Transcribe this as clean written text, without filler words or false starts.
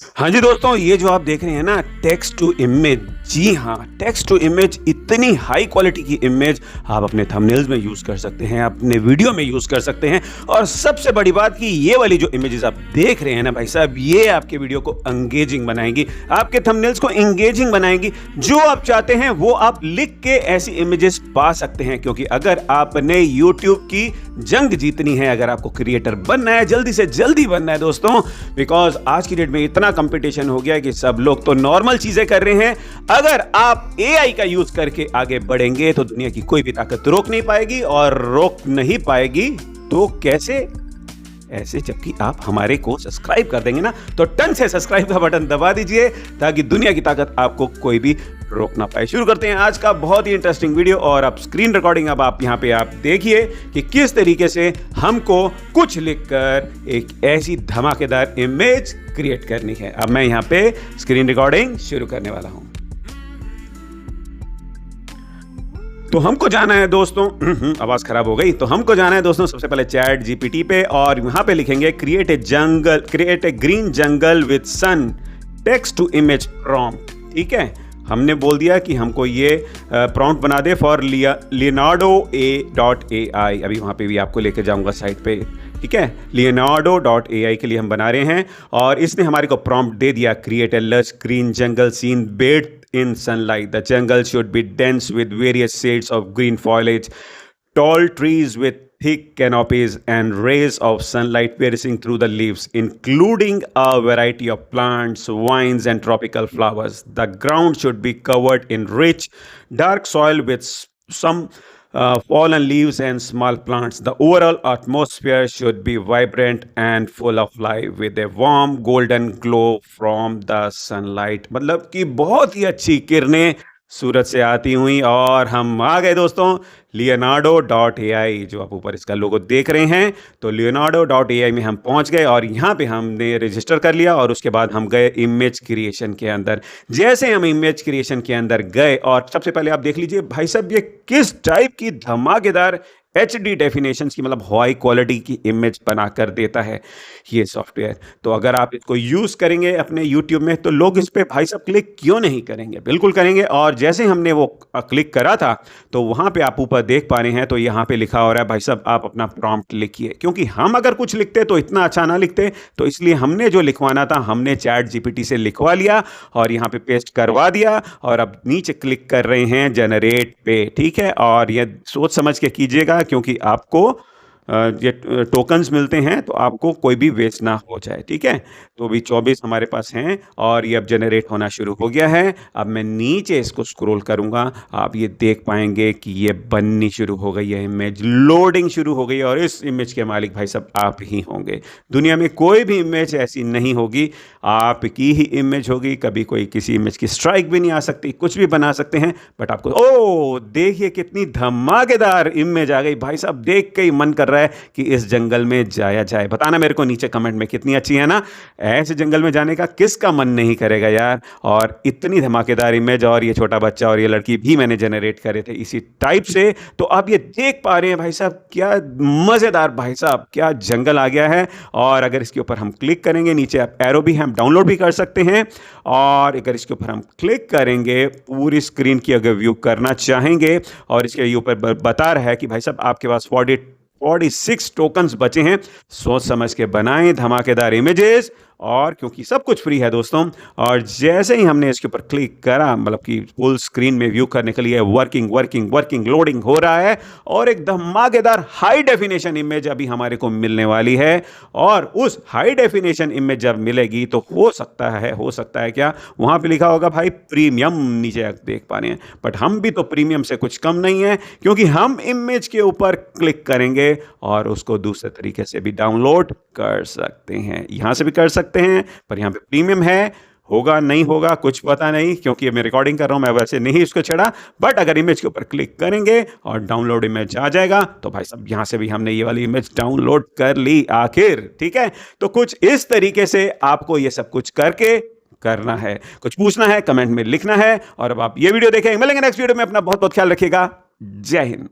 हाँ जी दोस्तों, ये जो आप देख रहे हैं ना टेक्स्ट टू इमेज, जी हाँ, टेक्स्ट टू इमेज, इतनी हाई क्वालिटी की इमेज आप अपने थंबनेल्स में यूज कर सकते हैं, अपने वीडियो में यूज कर सकते हैं। और सबसे बड़ी बात कि ये वाली जो इमेजेस आप देख रहे हैं ना भाई साहब, ये आपके वीडियो को एंगेजिंग बनाएंगी, आपके थंबनेल्स को एंगेजिंग बनाएंगी। जो आप चाहते हैं वो आप लिख के ऐसी इमेजेस पा सकते हैं। क्योंकि अगर आपने यूट्यूब की जंग जीतनी है, अगर आपको क्रिएटर बनना है, जल्दी से जल्दी बनना है दोस्तों, बिकॉज आज की डेट में इतना कंपटीशन हो गया है कि सब लोग तो नॉर्मल चीजें कर रहे हैं। अगर आप एआई का यूज करके आगे बढ़ेंगे तो दुनिया की कोई भी ताकत रोक नहीं पाएगी, और रोक नहीं पाएगी तो कैसे? ऐसे, जबकि आप हमारे को सब्सक्राइब कर देंगे ना, तो टन से सब्सक्राइब का बटन दबा दीजिए ताकि दुनिया की ताकत आपको कोई भी रोक ना पाए। शुरू करते हैं आज का बहुत ही इंटरेस्टिंग वीडियो। और अब स्क्रीन रिकॉर्डिंग अब आप यहाँ पे आप देखिए कि किस तरीके से हमको कुछ लिखकर एक ऐसी धमाकेदार इमेज क्रिएट करनी है। अब मैं यहाँ पे स्क्रीन रिकॉर्डिंग शुरू करने वाला हूं। तो हमको जाना है दोस्तों, आवाज खराब हो गई। तो हमको जाना है दोस्तों सबसे पहले चैट जीपीटी पे, और यहां पे लिखेंगे create a green jungle with sun text to image prompt. ठीक है, हमने बोल दिया कि हमको ये प्रॉम्प्ट बना दे फॉर leonardo.ai। अभी वहां पे भी आपको लेके जाऊंगा साइट पे। ठीक है, leonardo.ai के लिए हम बना रहे हैं, और इसने हमारे को प्रॉम्प्ट दे दिया create a lush green jungle scene bed in sunlight. The jungle should be dense with various shades of green foliage, tall trees with thick canopies, and rays of sunlight piercing through the leaves, including a variety of plants, vines, and tropical flowers. The ground should be covered in rich, dark soil with some fallen leaves and small plants. The overall atmosphere should be vibrant and full of life with a warm golden glow from the sunlight. मतलब कि बहुत ही अच्छी किरणें सूरज से आती हुई, और हम आ गए दोस्तों leonardo.ai। जो आप ऊपर इसका लोगो देख रहे हैं, तो leonardo.ai में हम पहुंच गए, और यहाँ पे हमने रजिस्टर कर लिया, और उसके बाद हम गए इमेज क्रिएशन के अंदर। जैसे हम इमेज क्रिएशन के अंदर गए, और सबसे पहले आप देख लीजिए भाई साहब ये किस टाइप की धमाकेदार HD डेफिनेशन की, मतलब हाई क्वालिटी की इमेज बना कर देता है ये सॉफ्टवेयर। तो अगर आप इसको यूज करेंगे अपने YouTube में, तो लोग इस पे भाई साहब क्लिक क्यों नहीं करेंगे? बिल्कुल करेंगे। और जैसे हमने वो क्लिक करा था, तो वहां पे आप ऊपर देख पा रहे हैं, तो यहाँ पे लिखा हो रहा है भाई साहब आप अपना प्रॉम्प्ट लिखिए। क्योंकि हम अगर कुछ लिखते तो इतना अच्छा ना लिखते, तो इसलिए हमने जो लिखवाना था हमने चैट जीपीटी से लिखवा लिया और यहाँ पे पेस्ट करवा दिया, और अब नीचे क्लिक कर रहे हैं जनरेट पे। ठीक है, और ये सोच समझ के कीजिएगा, क्योंकि आपको ये टोकन्स मिलते हैं, तो आपको कोई भी वेस्ट ना हो जाए। ठीक है, तो अभी 24 हमारे पास हैं, और ये अब जनरेट होना शुरू हो गया है। अब मैं नीचे इसको स्क्रॉल करूंगा, आप ये देख पाएंगे कि ये बननी शुरू हो गई है, इमेज लोडिंग शुरू हो गई, और इस इमेज के मालिक भाई साहब आप ही होंगे। दुनिया में कोई भी इमेज ऐसी नहीं होगी, आपकी ही इमेज होगी। कभी कोई किसी इमेज की स्ट्राइक भी नहीं आ सकती, कुछ भी बना सकते हैं, बट आपको ओ देखिए कितनी धमाकेदार इमेज आ गई भाई साहब, देख के ही मन कर रहा है कि इस जंगल में जाया जाए। बताना मेरे को नीचे कमेंट में कितनी अच्छी है ना। ऐसे जंगल में जाने का किसका मन नहीं करेगा यार। और इतनी धमाकेदार इमेज, और ये छोटा बच्चा और ये लड़की भी मैंने जनरेट करे थे इसी टाइप से। तो आप ये देख पा रहे हैं भाई साहब, क्या मजेदार भाई साहब, क्या जंगल आ गया है। और अगर इसके ऊपर हम क्लिक करेंगे, नीचे आप एरो भी हम डाउनलोड भी कर सकते हैं, और अगर इसके ऊपर हम क्लिक करेंगे, पूरी स्क्रीन की अगर व्यू करना चाहेंगे, और इसके ऊपर बता रहा है कि भाई साहब आपके पास 46 टोकन्स बचे हैं, सोच समझ के बनाएं धमाकेदार इमेजेस। और क्योंकि सब कुछ फ्री है दोस्तों, और जैसे ही हमने इसके ऊपर क्लिक करा, मतलब कि फुल स्क्रीन में व्यू करने के लिए वर्किंग लोडिंग हो रहा है, और एक धमाकेदार हाई डेफिनेशन इमेज अभी हमारे को मिलने वाली है। और उस हाई डेफिनेशन इमेज जब मिलेगी, तो हो सकता है क्या, वहां पे लिखा होगा भाई प्रीमियम, नीचे आप देख पा रहे हैं। बट हम भी तो प्रीमियम से कुछ कम नहीं है, क्योंकि हम इमेज के ऊपर क्लिक करेंगे और उसको दूसरे तरीके से भी डाउनलोड कर सकते हैं। यहां से भी कर सकते हैं, पर यहां पे प्रीमियम है, होगा नहीं होगा कुछ पता नहीं, क्योंकि मैं रिकॉर्डिंग कर रहा हूं, मैं वैसे नहीं इसको छेड़ा। बट अगर इमेज के ऊपर क्लिक करेंगे और डाउनलोड इमेज आ जाएगा, तो भाई साहब यहां से भी हमने ये वाली इमेज डाउनलोड कर ली आखिर। ठीक है, तो कुछ इस तरीके से आपको ये सब कुछ करके करना है। कुछ पूछना है कमेंट में लिखना है, और अब आप ये वीडियो देखें, मिलेंगे नेक्स्ट वीडियो में। अपना बहुत बहुत ख्याल रखिएगा। जय हिंद।